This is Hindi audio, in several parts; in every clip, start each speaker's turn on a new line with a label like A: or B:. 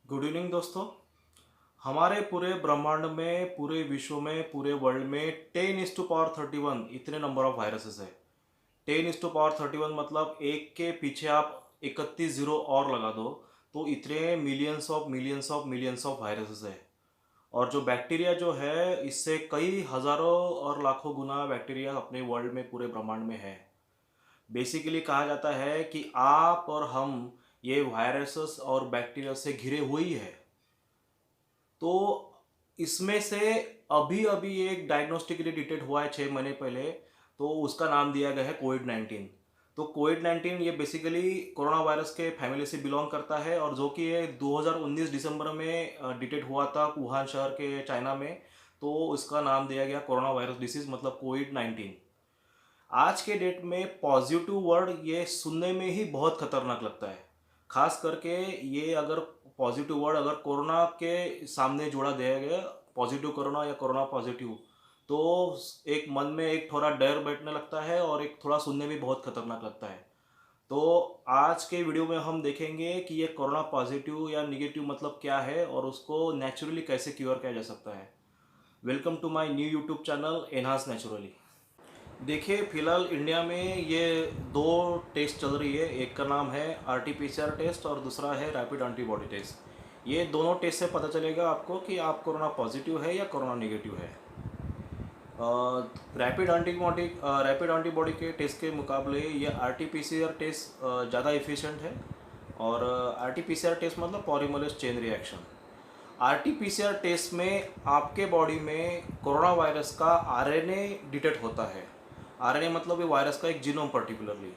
A: गुड इवनिंग दोस्तों। हमारे पूरे ब्रह्मांड में, पूरे विश्व में, पूरे वर्ल्ड में 10⁻31 इतने नंबर ऑफ वायरसेस है। 10⁻31 मतलब एक के पीछे आप 31 जीरो और लगा दो तो इतने millions of millions of millions of viruses है। और जो बैक्टीरिया जो है इससे कई हजारों और लाखों गुना बैक्टीरिया अपने वर्ल्ड में, पूरे ब्रह्मांड में है। बेसिकली कहा जाता है कि आप और हम ये वायरसेस और बैक्टीरिया से घिरे हुए ही है। तो इसमें से अभी अभी एक डायग्नोस्टिकली डिटेक्ट हुआ है 6 महीने पहले। तो उसका नाम दिया गया है कोविड 19। तो कोविड 19 ये बेसिकली कोरोना वायरस के फैमिली से बिलोंग करता है और जो कि ये 2019 दिसंबर में डिटेक्ट हुआ था वुहान शहर के चाइना में। तो इसका नाम दिया गया कोरोना वायरस डिसीज मतलब कोविड 19। आज के डेट में पॉजिटिव वर्ड ये सुनने में ही बहुत खतरनाक लगता है। खास करके ये अगर पॉजिटिव वर्ड अगर कोरोना के सामने जोड़ा दिया गया, पॉजिटिव कोरोना या कोरोना पॉजिटिव, तो एक मन में एक थोड़ा डर बैठने लगता है और एक थोड़ा सुनने में बहुत खतरनाक लगता है। तो आज के वीडियो में हम देखेंगे कि ये कोरोना पॉजिटिव या निगेटिव मतलब क्या है और उसको नेचुरली कैसे क्योर किया जा सकता है। Welcome to my new YouTube channel enhance naturally. देखिए, फिलहाल इंडिया में ये दो टेस्ट चल रही है। एक का नाम है RT-PCR टेस्ट और दूसरा है रैपिड एंटीबॉडी टेस्ट। ये दोनों टेस्ट से पता चलेगा आपको कि आप कोरोना पॉजिटिव है या कोरोना नेगेटिव है। रैपिड एंटीबॉडी के टेस्ट के मुकाबले ये RT-PCR टेस्ट ज़्यादा इफ़िशिएंट है। और RT-PCR टेस्ट मतलब polymerase chain reaction. RT-PCR test में आपके बॉडी में कोरोना वायरस का RNA डिटेक्ट होता है। RNA मतलब ये वायरस का एक जीनोम पर्टिकुलरली।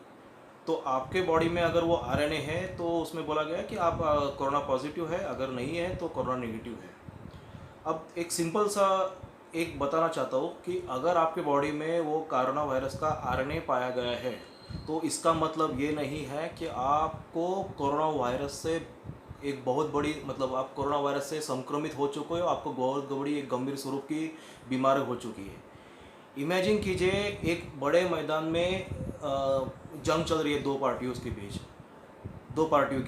A: तो आपके बॉडी में अगर वो RNA है तो उसमें बोला गया कि आप कोरोना पॉजिटिव है, अगर नहीं है तो कोरोना नेगेटिव है। अब एक सिंपल सा एक बताना चाहता हूँ कि अगर आपके बॉडी में वो कोरोना वायरस का RNA पाया गया है तो इसका मतलब ये नहीं है कि आपको कोरोना वायरस से एक बहुत बड़ी मतलब आप कोरोना वायरस से संक्रमित हो चुके हो, आपको बहुत बड़ी एक गंभीर स्वरूप की बीमारी हो चुकी है। इमेजिन कीजिए एक बड़े मैदान में जंग चल रही है दो पार्टियों के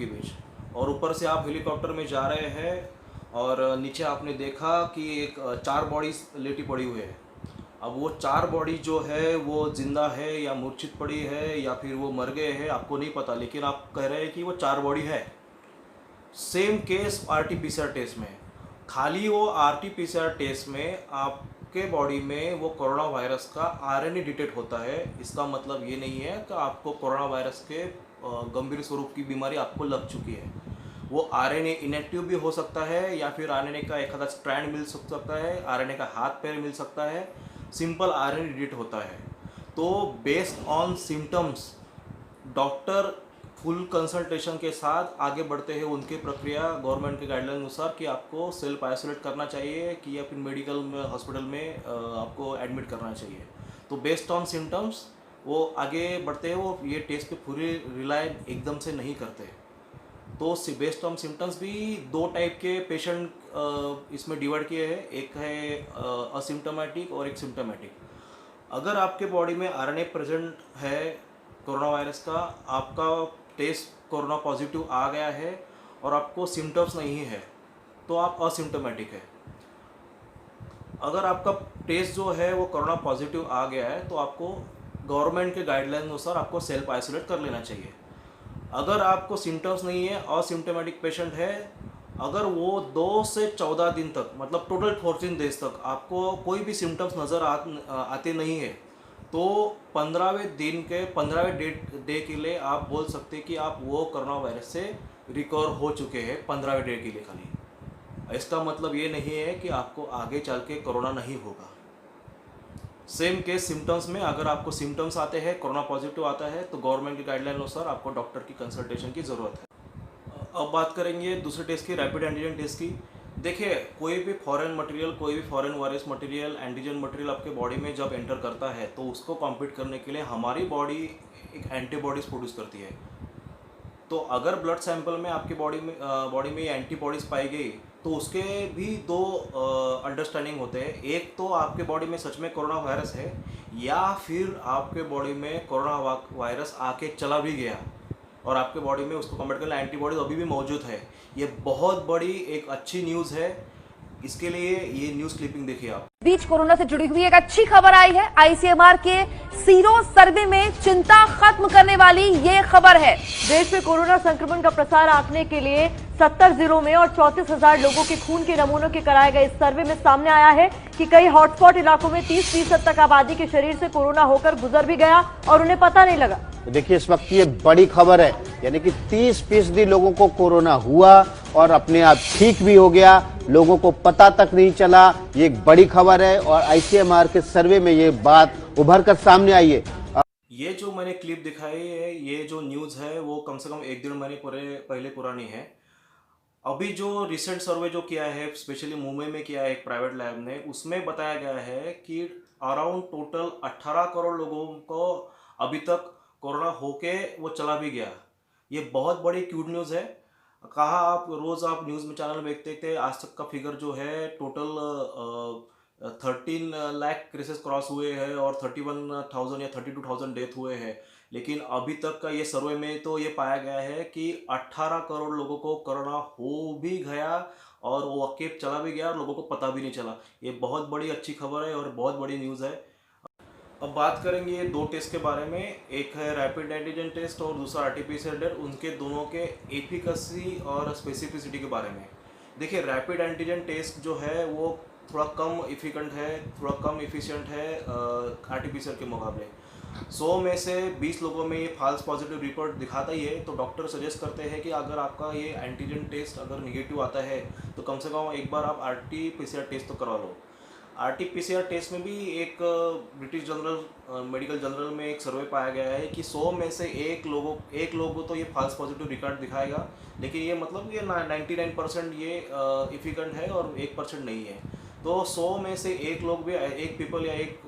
A: बीच, और ऊपर से आप हेलीकॉप्टर में जा रहे हैं और नीचे आपने देखा कि एक चार बॉडीज लेटी पड़ी हुई है। अब वो चार बॉडी जो है वो जिंदा है या मूर्छित पड़ी है या फिर वो मर गए हैं, आपको नहीं पता, लेकिन आप कह रहे हैं कि वो चार बॉडी है। सेम केस RT-PCR टेस्ट में, खाली वो RT-PCR टेस्ट में आपके बॉडी में वो कोरोना वायरस का RNA डिटेक्ट होता है। इसका मतलब ये नहीं है कि आपको कोरोना वायरस के गंभीर स्वरूप की बीमारी आपको लग चुकी है। वो RNA इनएक्टिव भी हो सकता है या फिर RNA का एक आधा स्ट्रैंड मिल सकता है, RNA का हाथ पैर मिल सकता है, सिंपल RNA डिटेक्ट होता है। तो based on symptoms doctor full consultation के साथ आगे बढ़ते हैं उनकी प्रक्रिया गवर्नमेंट के गाइडलाइन अनुसार कि आपको सेल्फ आइसोलेट करना चाहिए कि या फिर मेडिकल में हॉस्पिटल में आपको एडमिट करना चाहिए। तो बेस्ड ऑन सिम्टम्स वो आगे बढ़ते हैं, वो ये टेस्ट पे पूरी रिलाय एकदम से नहीं करते। तो बेस्ड ऑन सिम्टम्स भी दो टाइप के पेशेंट इसमें डिवाइड किए हैं, एक है असिम्टोमेटिक और एक सिम्टोमेटिक। अगर आपके बॉडी में RNA प्रेजेंट है कोरोना वायरस का, आपका टेस्ट कोरोना पॉजिटिव आ गया है और आपको सिम्टम्स नहीं है तो आप असिम्टोमेटिक है। अगर आपका टेस्ट जो है वो कोरोना पॉजिटिव आ गया है तो आपको गवर्नमेंट के गाइडलाइन अनुसार आपको सेल्फ आइसोलेट कर लेना चाहिए। अगर आपको सिम्टम्स नहीं है, असिम्टोमेटिक पेशेंट है, अगर वो 2 से 14 दिन तक मतलब टोटल 14 डेज तक आपको कोई भी सिम्टम्स नज़र आते नहीं है तो 15वें दिन के 15वें डे के लिए आप बोल सकते हैं कि आप वो कोरोना वायरस से रिकवर हो चुके हैं 15वें डे के लिए खाली। इसका मतलब ये नहीं है कि आपको आगे चल के कोरोना नहीं होगा। सेम केस सिम्टम्स में, अगर आपको सिम्टम्स आते हैं, कोरोना पॉजिटिव आता है तो गवर्नमेंट की गाइडलाइन अनुसार आपको डॉक्टर की कंसल्टेशन की ज़रूरत है। अब बात करेंगे दूसरे टेस्ट की, रैपिड एंटीजन टेस्ट की। देखिए, कोई भी फॉरेन मटेरियल, कोई भी foreign virus material, antigen material आपके बॉडी में जब एंटर करता है तो उसको कॉम्पीट करने के लिए हमारी बॉडी एक एंटीबॉडीज़ प्रोड्यूस करती है। तो अगर ब्लड सैंपल में आपकी बॉडी में एंटीबॉडीज़ पाई गई तो उसके भी दो अंडरस्टैंडिंग होते हैं। एक तो आपके बॉडी में सच में कोरोना वायरस है या फिर आपके बॉडी में कोरोना वायरस आके चला भी गया। और आपके बॉडी में उसको कम्बैट करने एंटीबॉडीज अभी भी मौजूद है। ये बहुत बड़ी एक अच्छी न्यूज़ है। इसके लिए ये न्यूज़ क्लिपिंग देखिए आप।
B: बीच कोरोना से जुड़ी हुई एक अच्छी खबर आई है। आईसीएमआर के सीरो सर्वे में चिंता खत्म करने वाली ये खबर है। देश में कोरोना संक्रमण का प्रसार आंकने के लिए 70 जिलों में और 34,000 लोगों के खून के नमूनों के कराए गए इस सर्वे में सामने आया है कि कई हॉटस्पॉट इलाकों में 30% तक आबादी के शरीर से कोरोना होकर गुजर भी गया और उन्हें पता नहीं लगा।
C: तो देखिए इस वक्त ये बड़ी खबर है, यानी कि 30% लोगों को कोरोना हुआ और अपने आप ठीक भी हो गया, लोगों को पता तक नहीं चला। ये एक बड़ी खबर है और आईसीएमआर के सर्वे में ये बात उभर कर सामने आई है।
A: ये जो मैंने क्लिप दिखाई है, ये जो न्यूज़ है वो कम से कम 1-1.5 महीने पहले पुरानी है। अभी जो रिसेंट सर्वे जो किया है, स्पेशली मुंबई में किया है एक प्राइवेट लैब ने, उसमें बताया गया है कि अराउंड टोटल 18 करोड़ लोगों को अभी तक कोरोना होके वो चला भी गया। ये बहुत बड़ी गुड न्यूज़ है। कहा आप रोज़ आप न्यूज़ में चैनल में देखते थे, आज तक का फिगर जो है टोटल 13 लाख केसेस क्रॉस हुए हैं और 31,000 या 32,000 डेथ हुए हैं। लेकिन अभी तक का ये सर्वे में तो ये पाया गया है कि 18 करोड़ लोगों को कोरोना हो भी गया और वो अकेले चला भी गया और लोगों को पता भी नहीं चला। ये बहुत बड़ी अच्छी खबर है और बहुत बड़ी न्यूज़ है। अब बात करेंगे ये 2 टेस्ट के बारे में। एक है रैपिड एंटीजन टेस्ट और दूसरा आरटीपीसीआर टेस्ट। उनके दोनों के एफिकेसी और स्पेसिफिसिटी के बारे में देखिए। रैपिड एंटीजन टेस्ट जो है वो थोड़ा कम इफिकेंट है, थोड़ा कम इफिशिएंट है आरटीपीसीआर के मुकाबले। 100 में से 20 लोगों में ये फॉल्स पॉजिटिव रिपोर्ट दिखाता ही है। तो डॉक्टर सजेस्ट करते हैं कि अगर आपका ये एंटीजन टेस्ट अगर निगेटिव आता है तो कम से कम एक बार आप आरटीपीसीआर टेस्ट तो करवा लो। आरटीपीसीआर टेस्ट में भी एक ब्रिटिश मेडिकल जर्नल में एक सर्वे पाया गया है कि 100 में से एक लोगों को तो ये फॉल्स पॉजिटिव रिकॉर्ड दिखाएगा, लेकिन ये मतलब ये 99% ये इफिकेंट है और 1% नहीं है। तो 100 में से एक लोग भी, एक पीपल या एक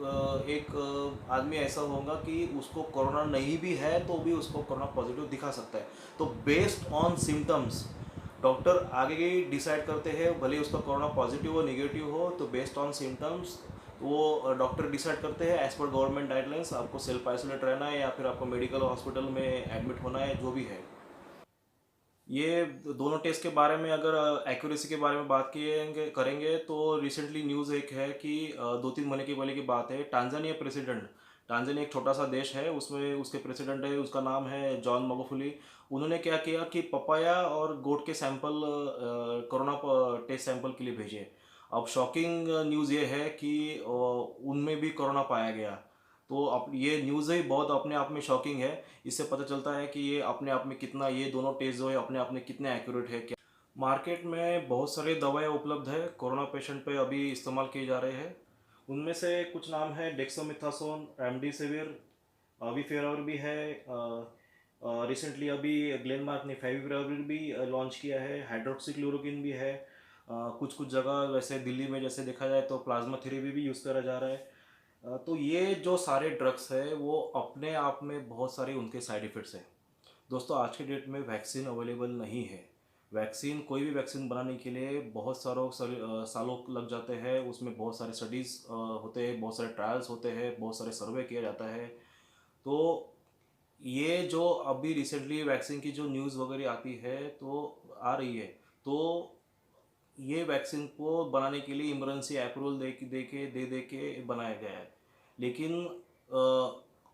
A: आदमी ऐसा होगा कि उसको कोरोना नहीं भी है तो भी उसको कोरोना पॉजिटिव दिखा सकता है। तो बेस्ड ऑन सिम्टम्स डॉक्टर आगे ही डिसाइड करते हैं, भले उसका कोरोना पॉजिटिव हो निगेटिव हो, तो बेस्ड ऑन सिम्टम्स वो डॉक्टर डिसाइड करते हैं एज पर गवर्नमेंट गाइडलाइंस आपको सेल्फ आइसोलेट रहना है या फिर आपको मेडिकल हॉस्पिटल में एडमिट होना है, जो भी है। ये दोनों टेस्ट के बारे में अगर एक्यूरेसी के बारे में बात करेंगे तो रिसेंटली न्यूज़ एक है कि 2-3 महीने की पहले की बात है। टांजानिया एक छोटा सा देश है, उसमें उसके प्रेसिडेंट है, उसका नाम है जॉन मगुफुली। उन्होंने क्या किया कि पपाया और गोट के सैंपल कोरोना टेस्ट सैंपल के लिए भेजे। अब शॉकिंग न्यूज़ ये है कि उनमें भी कोरोना पाया गया। तो अब ये न्यूज़ ही बहुत अपने आप में शॉकिंग है। इससे पता चलता है कि ये अपने आप में कितना, ये दोनों टेस्ट जो है अपने आप में कितने एक्यूरेट है। क्या मार्केट में बहुत सारी दवाएं उपलब्ध है कोरोना पेशेंट पे अभी इस्तेमाल किए जा रहे हैं। उनमें से कुछ नाम है डेक्सामेथासोन, रेमडेसिविर, अविफेविर भी है। रिसेंटली अभी ग्लेनमार्क ने फेविपिराविर भी लॉन्च किया है। हाइड्रोक्सीक्लोरोक्विन भी है। कुछ जगह वैसे दिल्ली में जैसे देखा जाए तो प्लाज्मा थेरेपी भी यूज़ करा जा रहा है। तो ये जो सारे ड्रग्स है वो अपने आप में बहुत सारे उनके साइड इफ़ेक्ट्स हैं। दोस्तों आज के डेट में वैक्सीन अवेलेबल नहीं है। कोई भी वैक्सीन बनाने के लिए बहुत सालों लग जाते हैं। उसमें बहुत सारे स्टडीज़ होते हैं, बहुत सारे ट्रायल्स होते हैं, बहुत सारे सर्वे किया जाता है। तो ये जो अभी रिसेंटली वैक्सीन की जो न्यूज़ वगैरह आती है तो आ रही है, तो ये वैक्सीन को बनाने के लिए इमरजेंसी अप्रूवल दे के बनाया गया है। लेकिन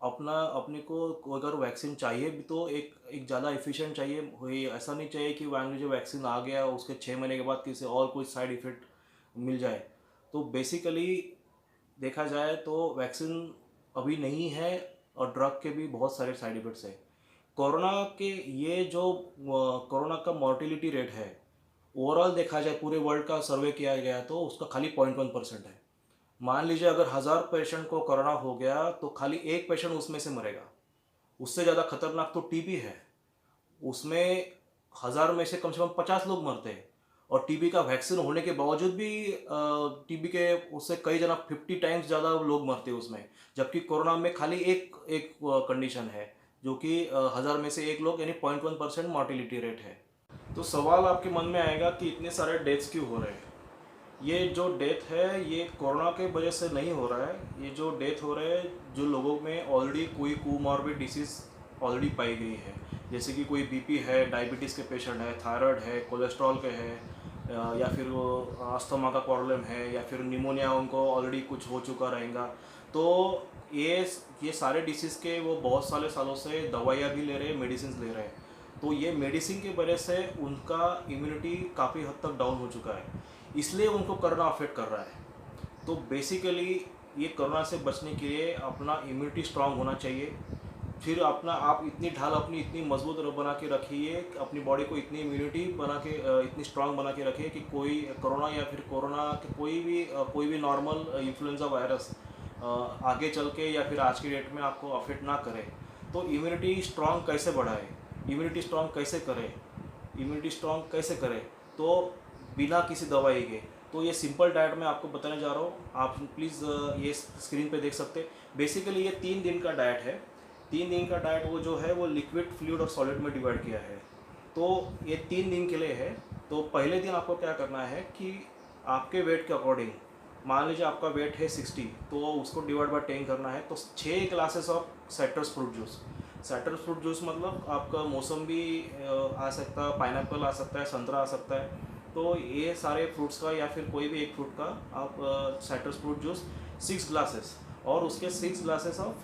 A: अपने को अगर वैक्सीन चाहिए भी तो एक ज़्यादा एफिशिएंट चाहिए। ऐसा नहीं चाहिए कि मान लीजिए वैक्सीन आ गया उसके 6 महीने के बाद किसी और कोई साइड इफ़ेक्ट मिल जाए। तो बेसिकली देखा जाए तो वैक्सीन अभी नहीं है और ड्रग के भी बहुत सारे साइड इफ़ेक्ट्स हैं। कोरोना का मॉर्टिलिटी रेट है, ओवरऑल देखा जाए पूरे वर्ल्ड का सर्वे किया गया तो उसका खाली 0.1% है। मान लीजिए अगर 1000 पेशेंट को कोरोना हो गया तो खाली एक पेशेंट उसमें से मरेगा। उससे ज़्यादा खतरनाक तो टीबी है, उसमें 1000 में से कम 50 लोग मरते हैं। और टीबी का वैक्सीन होने के बावजूद भी टीबी के उससे कई जना 50 टाइम्स ज़्यादा लोग मरते हैं उसमें। जबकि कोरोना में खाली एक कंडीशन है जो कि 1000 में से एक लोग, यानी 0.1% मॉर्टिलिटी रेट है। तो सवाल आपके मन में आएगा कि इतने सारे डेथ्स क्यों हो रहे हैं। ये जो डेथ है ये कोरोना के वजह से नहीं हो रहा है। ये जो डेथ हो रहा है जो लोगों में ऑलरेडी कोई कोमॉर्बिड डिसीज़ ऑलरेडी पाई गई है। जैसे कि कोई बीपी है, डायबिटीज़ के पेशेंट है, थायराइड है, कोलेस्ट्रॉल के है, या फिर वो अस्थमा का प्रॉब्लम है, या फिर निमोनिया उनको ऑलरेडी कुछ हो चुका रहेगा। तो ये सारे डिसीज़ के वो बहुत सारे सालों से दवाइयाँ भी ले रहे हैं, मेडिसिन ले रहे हैं। तो ये मेडिसिन की वजह से उनका इम्यूनिटी काफ़ी हद तक डाउन हो चुका है, इसलिए उनको कोरोना अफेक्ट कर रहा है। तो बेसिकली ये कोरोना से बचने के लिए अपना इम्यूनिटी स्ट्रांग होना चाहिए। फिर अपना आप इतनी ढाल अपनी इतनी मजबूत बना के रखिए, अपनी बॉडी को इतनी इम्यूनिटी बना के इतनी स्ट्रांग बना के रखिए कि कोई कोरोना या फिर कोरोना के कोई भी नॉर्मल इन्फ्लुएंजा वायरस आगे चल के या फिर आज की डेट में आपको अफेक्ट ना करे। तो इम्यूनिटी स्ट्रांग कैसे बढ़ाए, इम्यूनिटी स्ट्रांग कैसे करें, इम्यूनिटी स्ट्रांग कैसे करें, तो बिना किसी दवाई के। तो ये सिंपल डाइट मैं आपको बताने जा रहा हूँ, आप प्लीज़ ये स्क्रीन पे देख सकते हैं। बेसिकली ये 3 दिन का डाइट है। 3 दिन का डाइट वो जो है वो लिक्विड, फ्लूइड और सॉलिड में डिवाइड किया है। तो ये 3 दिन के लिए है। तो पहले दिन आपको क्या करना है कि आपके वेट के अकॉर्डिंग, मान लीजिए आपका वेट है 60, तो उसको डिवाइड बाय 10 करना है। तो 6 glasses of citrus fruit juice. Citrus fruit juice मतलब आपका मौसम्बी आ सकता है, पाइनएप्पल आ सकता है, संतरा आ सकता है। तो ये सारे फ्रूट्स का या फिर कोई भी एक फ्रूट का आप साइट्रस फ्रूट जूस 6 ग्लासेस और उसके 6 ग्लासेस ऑफ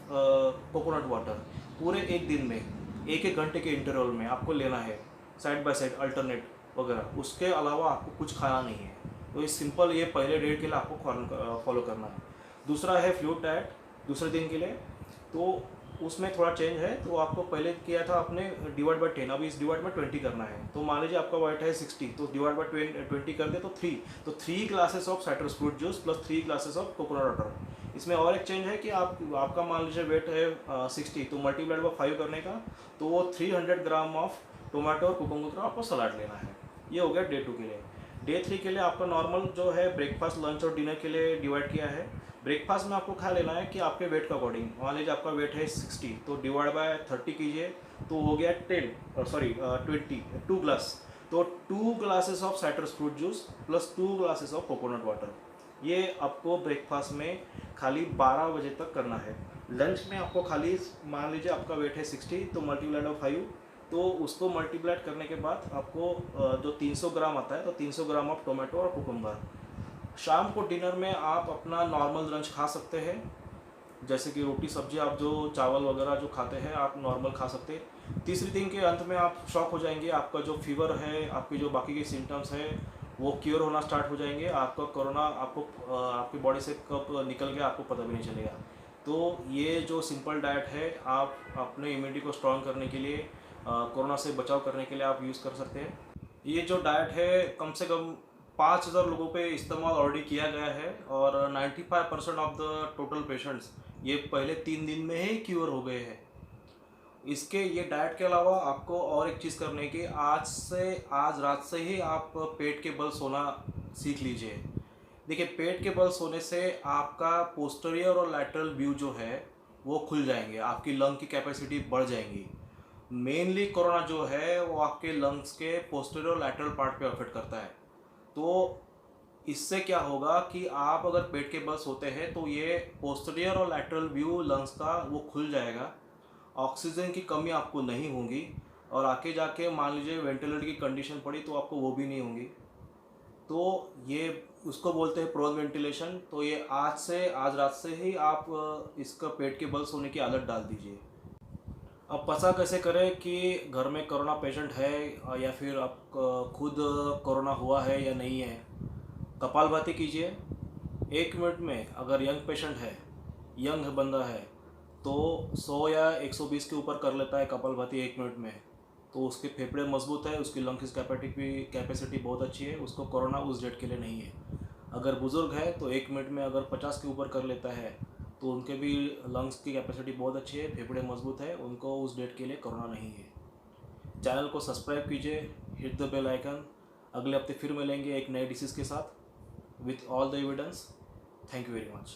A: कोकोनट वाटर पूरे एक दिन में 1-1 घंटे के इंटरवल में आपको लेना है, साइड बाय साइड अल्टरनेट वगैरह। उसके अलावा आपको कुछ खाना नहीं है। तो ये सिंपल, ये पहले डेट के लिए आपको फॉलो करना है। दूसरा है फ्लूइड डाइट दूसरे दिन के लिए। तो उसमें थोड़ा चेंज है। तो आपको पहले किया था आपने डिवाइड बाय 10, अभी इस डिवाइड बाय 20 करना है। तो मान लीजिए आपका वेट है 60, तो डिवाइड बाय 20 कर दे तो 3 glasses of citrus fruit juice plus 3 glasses of coconut water. इसमें और एक चेंज है कि आपका मान लीजिए वेट है 60, तो मल्टीप्लाइड बाय 5 करने का, तो वो 300 ग्राम ऑफ टोमेटो और कुकुम्बर का आपको सलाद लेना है। ये हो गया डे 2 के लिए। डे 3 के लिए आपका नॉर्मल जो है ब्रेकफास्ट, लंच और डिनर के लिए डिवाइड किया है। ब्रेकफास्ट में आपको खा लेना है कि आपके वेट के अकॉर्डिंग, मान लीजिए आपका वेट है 60, तो डिवाइड बाय 30 कीजिए, तो हो गया 2 ग्लास। तो 2 glasses of citrus fruit juice plus 2 glasses of coconut water, ये आपको ब्रेकफास्ट में खाली 12 बजे तक करना है। लंच में आपको खाली, मान लीजिए आपका वेट है 60, तो मल्टीप्लाइड बाय 5, तो उसको मल्टीप्लाइड करने के बाद आपको जो 300 ग्राम आता है, तो 300 ग्राम ऑफ टोमेटो और कुकुम्बर। शाम को डिनर में आप अपना नॉर्मल लंच खा सकते हैं, जैसे कि रोटी सब्जी, आप जो चावल वगैरह जो खाते हैं आप नॉर्मल खा सकते हैं। तीसरे दिन के अंत में आप शॉक हो जाएंगे, आपका जो फीवर है, आपकी जो बाकी के सिम्टम्स है वो क्योर होना स्टार्ट हो जाएंगे। आपका कोरोना आपकी बॉडी से कब निकल गया आपको पता भी नहीं चलेगा। तो ये जो सिंपल डाइट है, आप अपने इम्यूनिटी को स्ट्रॉन्ग करने के लिए, कोरोना से बचाव करने के लिए आप यूज़ कर सकते हैं। ये जो डाइट है कम से कम 5000 लोगों पे इस्तेमाल ऑलरेडी किया गया है और 95% ऑफ द टोटल पेशेंट्स ये पहले 3 दिन में ही क्योर हो गए हैं। इसके ये डाइट के अलावा आपको और एक चीज़ करने की, आज रात से ही आप पेट के बल सोना सीख लीजिए। देखिए, पेट के बल सोने से आपका पोस्टीरियर और लैटरल व्यू जो है वो खुल जाएंगे, आपकी लंग की कैपेसिटी बढ़ जाएंगी। मेनली कोरोना जो है वो आपके लंग्स के पोस्टीरियर और लैटरल पार्ट पे अफेक्ट करता है। तो इससे क्या होगा कि आप अगर पेट के बल सोते हैं तो ये पोस्टीरियर और लैटरल व्यू लंग्स का वो खुल जाएगा, ऑक्सीजन की कमी आपको नहीं होगी, और आके जाके मान लीजिए वेंटिलेटर की कंडीशन पड़ी तो आपको वो भी नहीं होगी। तो ये उसको बोलते हैं प्रोज वेंटिलेशन। तो ये आज रात से ही आप इसका पेट के बल सोने की आदत डाल दीजिए। अब पता कैसे करें कि घर में कोरोना पेशेंट है या फिर आप खुद कोरोना हुआ है या नहीं है? कपालभाति कीजिए 1 मिनट में। अगर यंग पेशेंट है, यंग बंदा है, तो 100 या 120 के ऊपर कर लेता है कपालभाति 1 मिनट में, तो उसके फेफड़े मजबूत है, उसकी लंग्स की कैपेसिटी बहुत अच्छी है, उसको कोरोना उस डेट के लिए नहीं है। अगर बुज़ुर्ग है तो 1 मिनट में अगर 50 के ऊपर कर लेता है तो उनके भी लंग्स की कैपेसिटी बहुत अच्छी है, फेफड़े मजबूत है, उनको उस डेट के लिए कोरोना नहीं है। चैनल को सब्सक्राइब कीजिए, हिट द बेल आइकन। अगले हफ्ते फिर मिलेंगे एक नए डिसीज़ के साथ with all the evidence. Thank you very much.